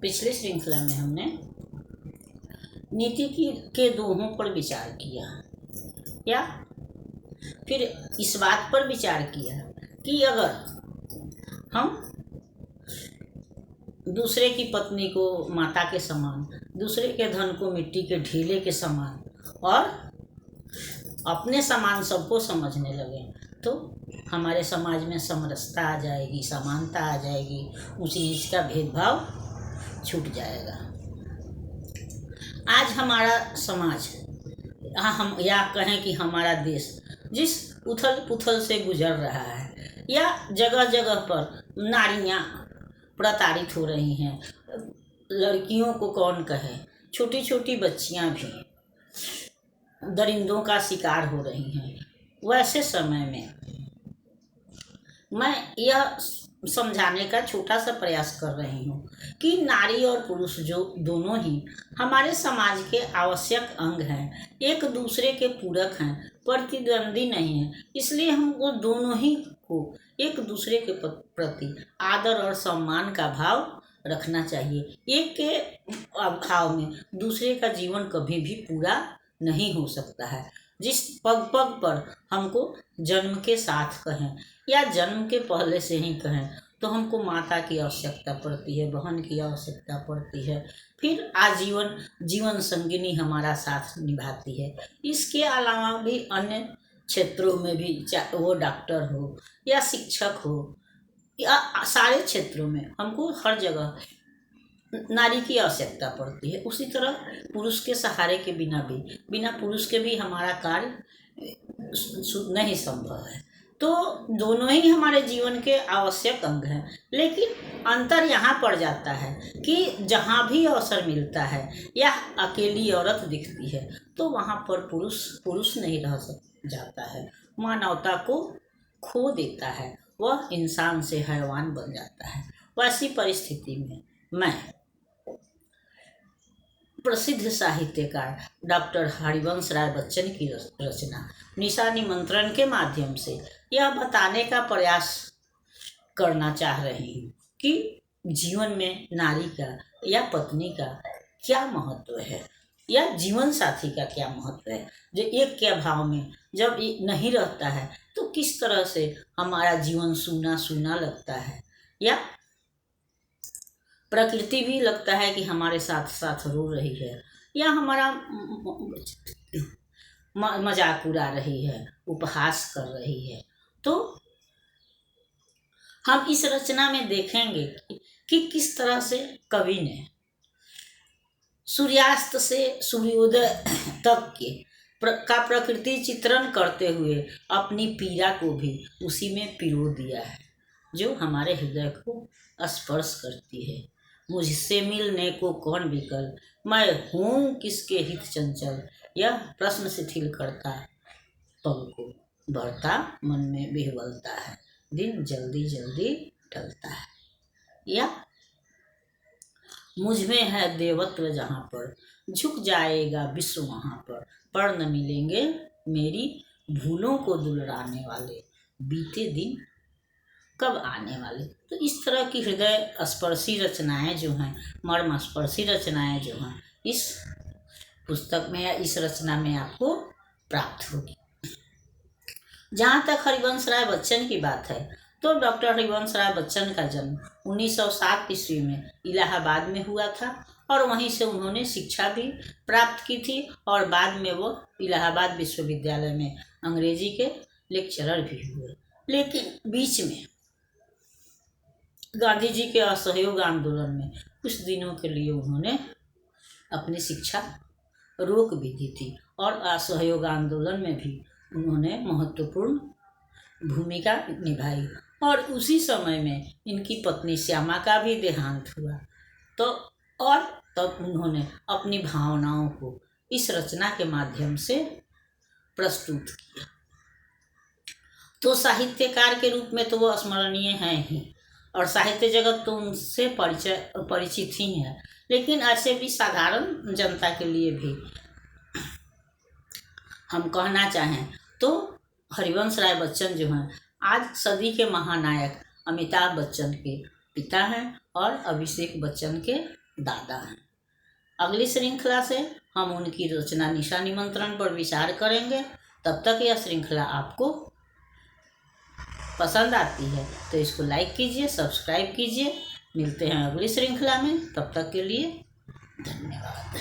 पिछली श्रृंखला में हमने नीति के दोहों पर विचार किया, या फिर इस बात पर विचार किया कि अगर हम दूसरे की पत्नी को माता के समान, दूसरे के धन को मिट्टी के ढेले के समान और अपने समान सबको समझने लगे तो हमारे समाज में समरसता आ जाएगी, समानता आ जाएगी, ऊंची नीच का भेदभाव छूट जाएगा। आज हमारा समाज, हम या कहें कि हमारा देश जिस उथल पुथल से गुजर रहा है, या जगह जगह पर नारियां प्रताड़ित हो रही हैं, लड़कियों को कौन कहे, छोटी छोटी बच्चियां भी दरिंदों का शिकार हो रही हैं, वैसे समय में मैं यह समझाने का छोटा सा प्रयास कर रही हूँ कि नारी और पुरुष जो दोनों ही हमारे समाज के आवश्यक अंग हैं, एक दूसरे के पूरक हैं, प्रतिद्वंदी नहीं हैं। इसलिए हमको दोनों ही को एक दूसरे के प्रति आदर और सम्मान का भाव रखना चाहिए। एक के अभाव में दूसरे का जीवन कभी भी पूरा नहीं हो सकता है। जिस पग पग पर हमको जन्म के साथ कहें या जन्म के पहले से ही कहें तो हमको माता की आवश्यकता पड़ती है, बहन की आवश्यकता पड़ती है, फिर आजीवन जीवन संगिनी हमारा साथ निभाती है। इसके अलावा भी अन्य क्षेत्रों में भी, चाहे वो डॉक्टर हो या शिक्षक हो या सारे क्षेत्रों में हमको हर जगह नारी की आवश्यकता पड़ती है। उसी तरह पुरुष के सहारे के बिना पुरुष के भी हमारा कार्य नहीं संभव है। तो दोनों ही हमारे जीवन के आवश्यक अंग हैं, लेकिन अंतर यहाँ पड़ जाता है कि जहाँ भी अवसर मिलता है या अकेली औरत दिखती है तो वहाँ पर पुरुष नहीं रह जाता है, मानवता को खो देता है, वह इंसान से हैवान बन जाता है। वैसी परिस्थिति में मैं प्रसिद्ध साहित्यकार डॉक्टर हरिवंश राय बच्चन की रचना निशा निमंत्रण के माध्यम से यह बताने का प्रयास करना चाह रही हूँ कि जीवन में नारी का या पत्नी का क्या महत्व है, या जीवन साथी का क्या महत्व है, जो एक के अभाव में जब नहीं रहता है तो किस तरह से हमारा जीवन सूना सूना लगता है, या प्रकृति भी लगता है कि हमारे साथ साथ रो रही है, या हमारा मजाक उड़ा रही है, उपहास कर रही है। तो हम इस रचना में देखेंगे कि किस तरह से कवि ने सूर्यास्त से सूर्योदय तक का प्रकृति चित्रण करते हुए अपनी पीड़ा को भी उसी में पिरो दिया है, जो हमारे हृदय को स्पर्श करती है। मुझसे मिलने को कौन विकल, मैं हूँ किसके हित चंचल, यह प्रश्न शिथिल करता पग को, बढ़ता मन में विह्वलता है, दिन जल्दी जल्दी ढलता है। या मुझ में है देवत्व जहाँ पर, झुक जाएगा विश्व वहाँ पर न मिलेंगे मेरी भूलों को दुलराने वाले, बीते दिन कब आने वाले। तो इस तरह की हृदय स्पर्शी रचनाएं जो हैं, मर्म स्पर्शी रचनाएं जो हैं, इस पुस्तक में या इस रचना में आपको प्राप्त होगी। जहाँ तक हरिवंश राय बच्चन की बात है तो डॉक्टर हरिवंश राय बच्चन का जन्म 1907 ईस्वी में इलाहाबाद में हुआ था और वहीं से उन्होंने शिक्षा भी प्राप्त की थी और बाद में वो इलाहाबाद विश्वविद्यालय में अंग्रेजी के लेक्चरर भी हुए। लेकिन बीच में गांधी जी के असहयोग आंदोलन में कुछ दिनों के लिए उन्होंने अपनी शिक्षा रोक भी दी थी और असहयोग आंदोलन में भी उन्होंने महत्वपूर्ण भूमिका निभाई और उसी समय में इनकी पत्नी श्यामा का भी देहांत हुआ। तो और तब उन्होंने अपनी भावनाओं को इस रचना के माध्यम से प्रस्तुत किया। तो साहित्यकार के रूप में तो वो स्मरणीय हैं ही और साहित्य जगत तो उनसे परिचित ही है, लेकिन ऐसे भी साधारण जनता के लिए भी हम कहना चाहें तो हरिवंश राय बच्चन जो हैं आज सदी के महानायक अमिताभ बच्चन के पिता हैं और अभिषेक बच्चन के दादा हैं। अगली श्रृंखला से हम उनकी रचना निशा निमंत्रण पर विचार करेंगे। तब तक यह श्रृंखला आपको पसंद आती है तो इसको लाइक कीजिए, सब्सक्राइब कीजिए। मिलते हैं अगली श्रृंखला में, तब तक के लिए धन्यवाद।